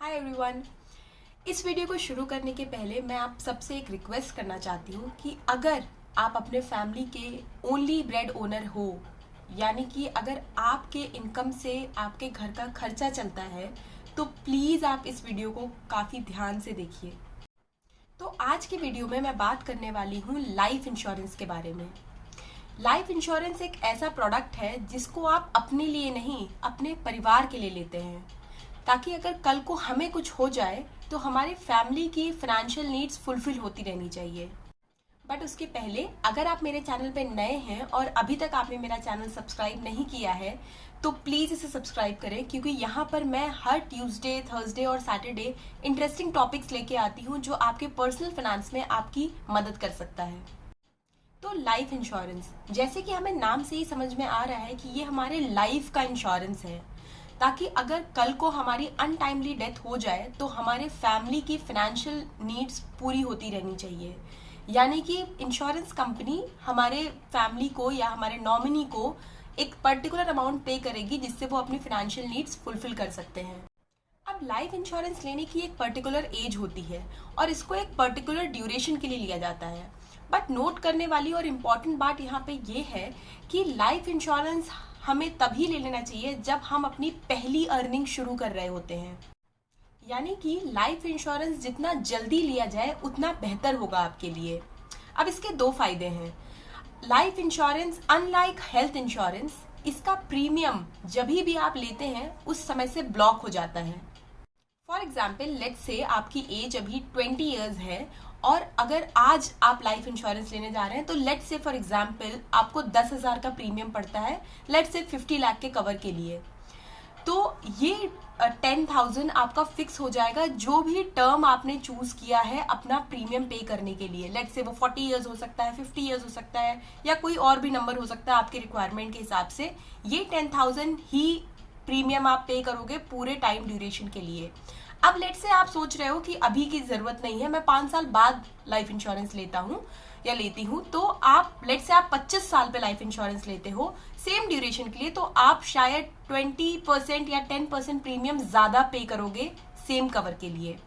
Hi everyone. इस video को शुरू करने के पहले मैं आप सबसे एक रिक्वेस्ट करना चाहती हूँ कि अगर आप अपने फैमिली के ओनली ब्रेड ओनर हो, यानी कि अगर आपके इनकम से आपके घर का खर्चा चलता है, तो प्लीज़ आप इस वीडियो को काफ़ी ध्यान से देखिए। तो आज की वीडियो में मैं बात करने वाली हूँ लाइफ इंश्योरेंस के बारे में। लाइफ इंश्योरेंस एक ऐसा प्रोडक्ट है जिसको आप अपने लिए नहीं, अपने परिवार के लिए लेते हैं, ताकि अगर कल को हमें कुछ हो जाए तो हमारी फैमिली की फाइनेंशियल नीड्स फुलफिल होती रहनी चाहिए। बट उसके पहले अगर आप मेरे चैनल पे नए हैं और अभी तक आपने मेरा चैनल सब्सक्राइब नहीं किया है तो प्लीज़ इसे सब्सक्राइब करें, क्योंकि यहाँ पर मैं हर ट्यूसडे, थर्सडे और सैटरडे इंटरेस्टिंग टॉपिक्स लेके आती हूँ जो आपके पर्सनल फाइनेंस में आपकी मदद कर सकता है। तो लाइफ इंश्योरेंस, जैसे कि हमें नाम से ही समझ में आ रहा है कि ये हमारे लाइफ का इंश्योरेंस है, ताकि अगर कल को हमारी अनटाइमली डेथ हो जाए तो हमारे फैमिली की फाइनेंशियल नीड्स पूरी होती रहनी चाहिए। यानी कि इंश्योरेंस कंपनी हमारे फैमिली को या हमारे नॉमिनी को एक पर्टिकुलर अमाउंट पे करेगी जिससे वो अपनी फाइनेंशियल नीड्स फुलफिल कर सकते हैं। अब लाइफ इंश्योरेंस लेने की एक पर्टिकुलर एज होती है और इसको एक पर्टिकुलर ड्यूरेशन के लिए लिया जाता है। बट नोट करने वाली और इम्पॉर्टेंट बात यहाँ पे ये है कि लाइफ इंश्योरेंस हमें तभी ले लेना चाहिए जब हम अपनी पहली अर्निंग शुरू कर रहे होते हैं। यानी कि लाइफ इंश्योरेंस जितना जल्दी लिया जाए उतना बेहतर होगा आपके लिए। अब इसके दो फायदे हैं। Life insurance unlike health insurance, इसका प्रीमियम जब भी आप लेते हैं उस समय से ब्लॉक हो जाता है। फॉर एग्जाम्पल, लेट्स से आपकी एज अभी 20 ईयर्स है और अगर आज आप लाइफ इंश्योरेंस लेने जा रहे हैं तो लेट्स से फॉर एग्जाम्पल आपको 10,000 का प्रीमियम पड़ता है, लेट्स से 50 लाख के कवर के लिए। तो ये 10,000 आपका फिक्स हो जाएगा जो भी टर्म आपने चूज किया है अपना प्रीमियम पे करने के लिए। लेट्स से वो 40 ईयर्स हो सकता है, 50 ईयर्स हो सकता है, या कोई और भी नंबर हो सकता है आपके रिक्वायरमेंट के हिसाब से। ये 10,000 ही प्रीमियम आप पे करोगे पूरे टाइम ड्यूरेशन के लिए। अब लेट से आप सोच रहे हो कि अभी की जरूरत नहीं है, मैं 5 साल बाद लाइफ इंश्योरेंस लेता हूँ या लेती हूँ, तो आप लेट से आप 25 साल पे लाइफ इंश्योरेंस लेते हो सेम ड्यूरेशन के लिए, तो आप शायद 20% या 10% प्रीमियम ज्यादा पे करोगे सेम कवर के लिए।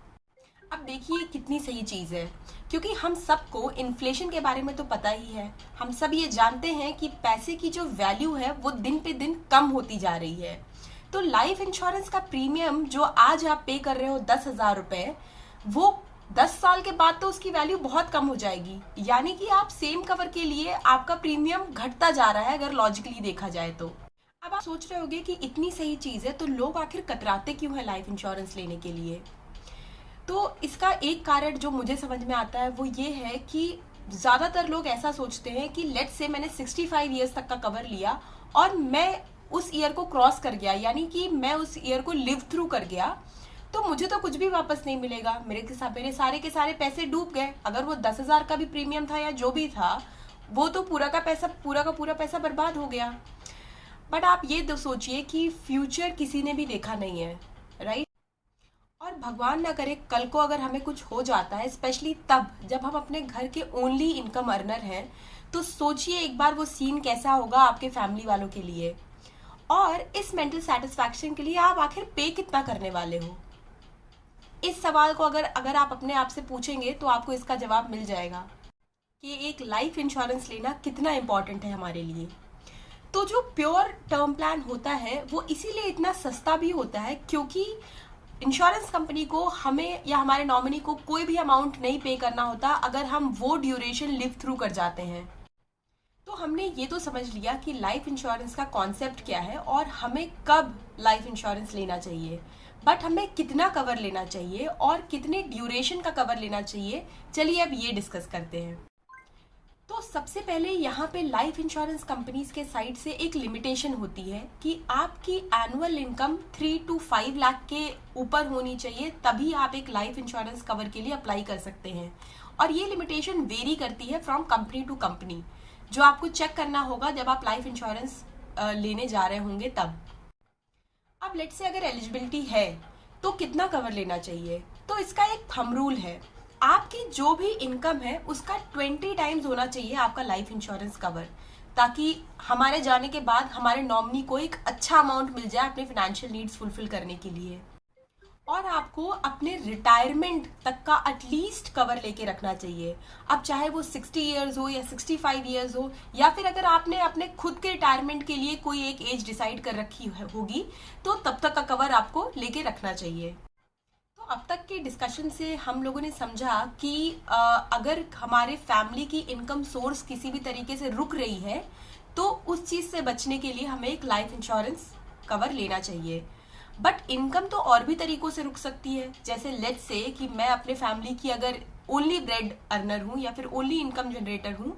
अब देखिए कितनी सही चीज है, क्योंकि हम सबको इन्फ्लेशन के बारे में तो पता ही है। हम सब ये जानते हैं कि पैसे की जो वैल्यू है वो दिन पे दिन कम होती जा रही है। तो लाइफ इंश्योरेंस का प्रीमियम जो आज आप पे कर रहे हो 10,000 रुपए, वो 10 साल के बाद तो उसकी वैल्यू बहुत कम हो जाएगी। यानी कि आप सेम कवर के लिए आपका प्रीमियम घटता जा रहा है अगर लॉजिकली देखा जाए तो। अब आप सोच रहे होंगे कि इतनी सही चीज है तो लोग आखिर कतराते क्यों है लाइफ इंश्योरेंस लेने के लिए। तो इसका एक कारण जो मुझे समझ में आता है वो ये है कि ज्यादातर लोग ऐसा सोचते हैं कि लेट्स से मैंने 65 ईयर्स तक का कवर लिया और मैं उस ईयर को क्रॉस कर गया, यानी कि मैं उस ईयर को लिव थ्रू कर गया, तो मुझे तो कुछ भी वापस नहीं मिलेगा, मेरे सारे के सारे पैसे डूब गए। अगर वो 10,000 का भी प्रीमियम था या जो भी था, वो तो पूरा का पूरा पैसा बर्बाद हो गया। बट आप ये तो सोचिए कि फ्यूचर किसी ने भी देखा नहीं है, राइट। और भगवान ना करे कल को अगर हमें कुछ हो जाता है, स्पेशली तब जब हम अपने घर के ओनली इनकम अर्नर हैं, तो सोचिए एक बार वो सीन कैसा होगा आपके फैमिली वालों के लिए। और इस मेंटल सेटिस्फैक्शन के लिए आप आखिर पे कितना करने वाले हो, इस सवाल को अगर आप अपने आप से पूछेंगे तो आपको इसका जवाब मिल जाएगा कि एक लाइफ इंश्योरेंस लेना कितना इंपॉर्टेंट है हमारे लिए। तो जो प्योर टर्म प्लान होता है वो इसीलिए इतना सस्ता भी होता है, क्योंकि इंश्योरेंस कंपनी को हमें या हमारे नॉमिनी को कोई भी अमाउंट नहीं पे करना होता अगर हम वो ड्यूरेशन लिव थ्रू कर जाते हैं। तो हमने ये तो समझ लिया कि लाइफ इंश्योरेंस का कॉन्सेप्ट क्या है और हमें कब लाइफ इंश्योरेंस लेना चाहिए, बट हमें कितना कवर लेना चाहिए और कितने ड्यूरेशन का कवर लेना चाहिए, चलिए अब ये डिस्कस करते हैं। तो सबसे पहले यहाँ पे लाइफ इंश्योरेंस कंपनीज के साइड से एक लिमिटेशन होती है कि आपकी एनुअल इनकम 3 to 5 लाख के ऊपर होनी चाहिए, तभी आप एक लाइफ इंश्योरेंस कवर के लिए अप्लाई कर सकते हैं। और ये लिमिटेशन वेरी करती है फ्रॉम कंपनी टू कंपनी, जो आपको चेक करना होगा जब आप लाइफ इंश्योरेंस लेने जा रहे होंगे तब। अब लेट से अगर एलिजिबिलिटी है तो कितना कवर लेना चाहिए, तो इसका एक थंब रूल है। आपकी जो भी इनकम है उसका 20 टाइम्स होना चाहिए आपका लाइफ इंश्योरेंस कवर, ताकि हमारे जाने के बाद हमारे नॉमिनी को एक अच्छा अमाउंट मिल जाए अपने फाइनेंशियल नीड्स फुलफिल करने के लिए। और आपको आपको अपने रिटायरमेंट तक का एटलीस्ट कवर लेके रखना चाहिए। अब चाहे वो 60 ईयर्स हो या 65 ईयर्स हो, या फिर अगर आपने अपने खुद के रिटायरमेंट के लिए कोई एक एज डिसाइड कर रखी होगी तो तब तक का कवर आपको लेके रखना चाहिए। तो अब तक के डिस्कशन से हम लोगों ने समझा कि अगर हमारे फैमिली की इनकम सोर्स किसी भी तरीके से रुक रही है तो उस चीज से बचने के लिए हमें एक लाइफ इंश्योरेंस कवर लेना चाहिए। बट इनकम तो और भी तरीकों से रुक सकती है। जैसे लेट्स से कि मैं अपने फैमिली की अगर ओनली ब्रेड अर्नर हूँ या फिर ओनली इनकम जनरेटर हूँ,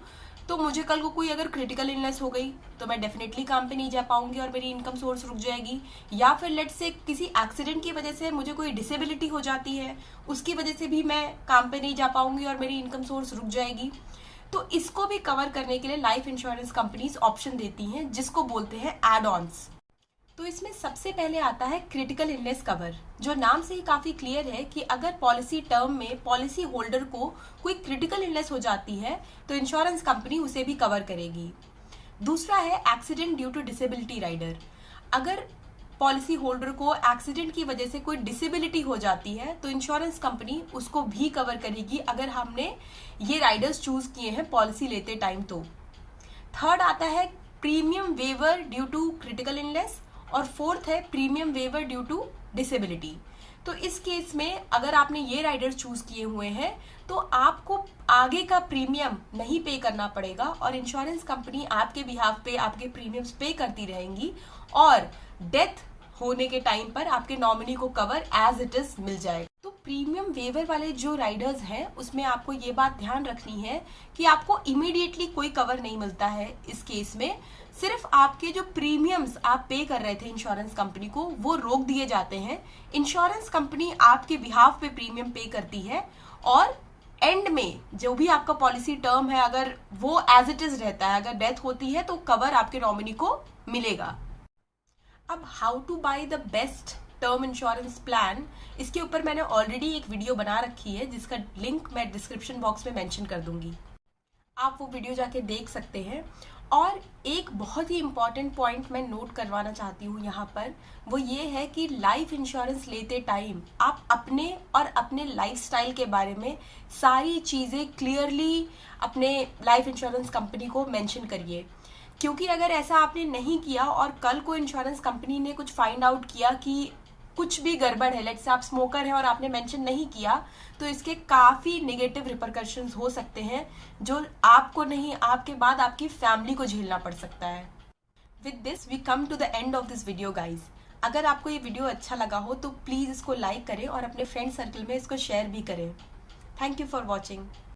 तो मुझे कल को कोई अगर क्रिटिकल इलनेस हो गई तो मैं डेफिनेटली काम पे नहीं जा पाऊंगी और मेरी इनकम सोर्स रुक जाएगी। या फिर लेट्स से किसी एक्सीडेंट की वजह से मुझे कोई डिसेबिलिटी हो जाती है, उसकी वजह से भी मैं काम पे नहीं जा पाऊंगी और मेरी इनकम सोर्स रुक जाएगी। तो इसको भी कवर करने के लिए लाइफ इंश्योरेंस कंपनीज ऑप्शन देती हैं, जिसको बोलते हैं एड ऑन्स। तो इसमें सबसे पहले आता है क्रिटिकल इलनेस कवर, जो नाम से ही काफी क्लियर है कि अगर पॉलिसी टर्म में पॉलिसी होल्डर को कोई क्रिटिकल इलनेस हो जाती है तो इंश्योरेंस कंपनी उसे भी कवर करेगी। दूसरा है accident due to disability rider. अगर पॉलिसी होल्डर को एक्सीडेंट की वजह से कोई डिसेबिलिटी हो जाती है तो इंश्योरेंस कंपनी उसको भी कवर करेगी, अगर हमने ये राइडर्स चूज किए हैं पॉलिसी लेते टाइम तो। थर्ड आता है premium waiver due to critical illness, और फोर्थ है premium waiver due to disability. तो इस केस में अगर आपने ये राइडर चूज किए हुए हैं तो आपको आगे का प्रीमियम नहीं पे करना पड़ेगा और इंश्योरेंस कंपनी आपके बिहाफ पे आपके प्रीमियम्स पे करती रहेंगी और डेथ होने के टाइम पर आपके नॉमिनी को कवर एज इट इज मिल जाएगा। तो प्रीमियम वेवर वाले जो राइडर्स हैं उसमें आपको ये बात ध्यान रखनी है कि आपको इमीडिएटली कोई कवर नहीं मिलता है। इस केस में सिर्फ आपके जो प्रीमियम्स आप पे कर रहे थे इंश्योरेंस कंपनी को वो रोक दिए जाते हैं। इंश्योरेंस कंपनी आपके बिहाफ पे प्रीमियम पे करती है और एंड में जो भी आपका पॉलिसी टर्म है अगर वो एज इट इज रहता है, अगर डेथ होती है तो कवर आपके नॉमिनी को मिलेगा। अब how to buy the best term insurance plan, इसके ऊपर मैंने ऑलरेडी एक वीडियो बना रखी है जिसका लिंक मैं डिस्क्रिप्शन बॉक्स में मेंशन कर दूंगी, आप वो वीडियो जाके देख सकते हैं। और एक बहुत ही इंपॉर्टेंट पॉइंट मैं नोट करवाना चाहती हूँ यहाँ पर, वो ये है कि लाइफ इंश्योरेंस लेते टाइम आप अपने और अपने लाइफस्टाइल के बारे में सारी चीज़ें क्लियरली अपने लाइफ इंश्योरेंस कंपनी को मेंशन करिए। क्योंकि अगर ऐसा आपने नहीं किया और कल को इंश्योरेंस कंपनी ने कुछ फाइंड आउट किया कि कुछ भी गड़बड़ है, लेट्स से आप स्मोकर हैं और आपने मेंशन नहीं किया, तो इसके काफी नेगेटिव रिपरकशंस हो सकते हैं जो आपको नहीं आपके बाद आपकी फैमिली को झेलना पड़ सकता है। With this we come to the end of this video guys. अगर आपको ये वीडियो अच्छा लगा हो तो प्लीज इसको लाइक करें और अपने फ्रेंड सर्कल में इसको शेयर भी करें। Thank you for watching.